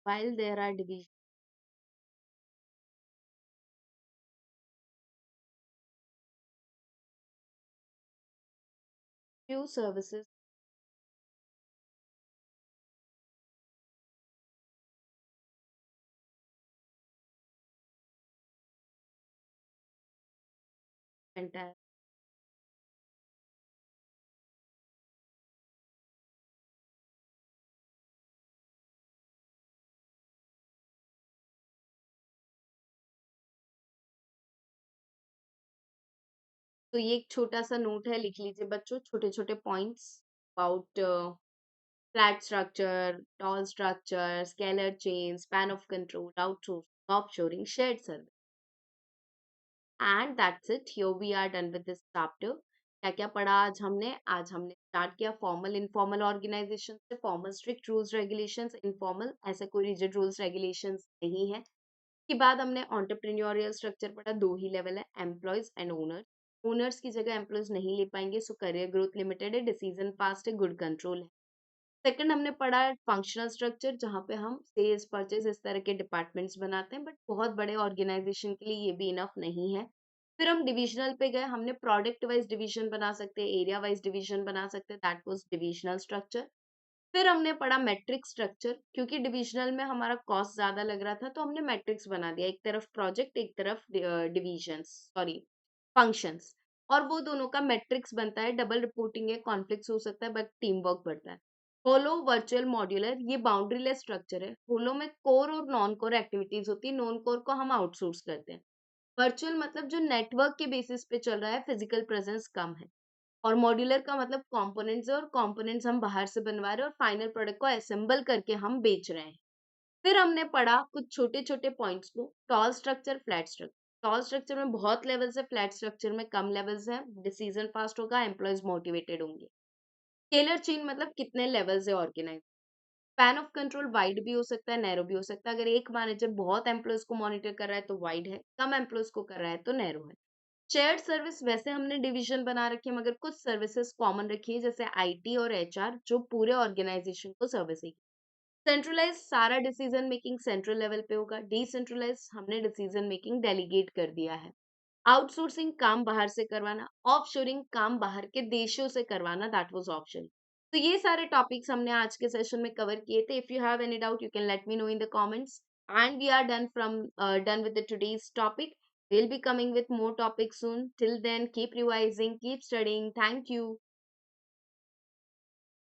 while there are division. Few services entire. तो ये एक छोटा सा नोट है, लिख लीजिए बच्चों, छोटे छोटे points about flat structure, tall structure, scalar chain, span of control, outsourcing, offshoring, shared service. And that's it, here we are done with this chapter. क्या क्या पढ़ा आज हमने? आज हमने स्टार्ट किया फॉर्मल इनफॉर्मल ऑर्गेनाइजेशन से। Formal strict rules regulations, informal ऐसे कोई रिजिड रूल्स रेगुलेशंस नहीं है। के बाद हमने एंटरप्रेन्योरियल स्ट्रक्चर पढ़ा, दो ही लेवल है, एम्प्लॉयज एंड ओनर्स। ओनर्स की जगह एम्प्लॉयज नहीं ले पाएंगे, सो करियर ग्रोथ लिमिटेड है, डिसीजन फास्ट है, गुड कंट्रोल है। सेकंड हमने पढ़ा फंक्शनल स्ट्रक्चर, जहाँ पे हम सेल्स परचेज इस तरह के डिपार्टमेंट्स बनाते हैं, बट बहुत बड़े ऑर्गेनाइजेशन के लिए ये भी इनफ नहीं है। फिर हम डिविजनल पे गए, हमने प्रोडक्ट वाइज डिवीजन बना सकते हैं, एरिया वाइज डिवीजन बना सकते हैं, दैट वाज डिविजनल स्ट्रक्चर। फिर हमने पढ़ा मैट्रिक्स स्ट्रक्चर, क्योंकि डिविजनल में हमारा कॉस्ट ज्यादा लग रहा था, तो हमने मैट्रिक्स बना दिया, एक तरफ प्रोजेक्ट एक तरफ डिविजन, सॉरी फंक्शंस, और वो दोनों का मैट्रिक्स बनता है। डबल रिपोर्टिंग है, कॉन्फ्लिक्ट हो सकता है, बट टीम वर्क बढ़ता है। होलो वर्चुअल मॉड्यूलर, ये बाउंड्री लेस स्ट्रक्चर है। होलो में कोर और नॉन कोर एक्टिविटीज होती है, नॉन कोर को हम आउटसोर्स करते हैं। वर्चुअल मतलब जो नेटवर्क के बेसिस पे चल रहा है, फिजिकल प्रेजेंस कम है। और मॉड्यूलर का मतलब कंपोनेंट्स है, और कंपोनेंट्स हम बाहर से बनवा रहे हैं और फाइनल प्रोडक्ट को असेंबल करके हम बेच रहे हैं। फिर हमने पढ़ा कुछ छोटे छोटे पॉइंट्स को, tall structure, flat structure. Tall structure में बहुत लेवल्स है, फ्लैट स्ट्रक्चर में कम लेवल्स है, डिसीजन फास्ट होगा, एम्प्लॉयज मोटिवेटेड होंगे। स्केलर चेन मतलब कितने लेवल्स है organise. Span of control wide भी हो सकता है, नैरो भी हो सकता है। अगर एक मैनेजर बहुत एम्प्लॉयज को मॉनिटर कर रहा है तो वाइड है, कम एम्प्लॉयज को कर रहा है तो नैरो है। शेयर्ड सर्विस, वैसे हमने डिवीजन बना रखी है, मगर कुछ सर्विसेज कॉमन रखी है, जैसे आईटी और एचआर, जो पूरे ऑर्गेनाइजेशन को सर्विस है। सेंट्रलाइज, सारा डिसीजन मेकिंग सेंट्रल लेवल पे होगा। डिसेंट्रलाइज, हमने डिसीजन मेकिंग डेलीगेट कर दिया है। आउटसोर्सिंग, काम बाहर से करवाना। ऑफशोरिंग, काम बाहर के देशों से करवाना, दैट वाज ऑप्शन। तो ये सारे टॉपिक्स हमने आज के सेशन में कवर किए थे। If you have any doubt, you can let me know in the comments. And we are done with the today's topic. We'll be coming with more topics soon. Till then, keep revising, keep studying. Thank you.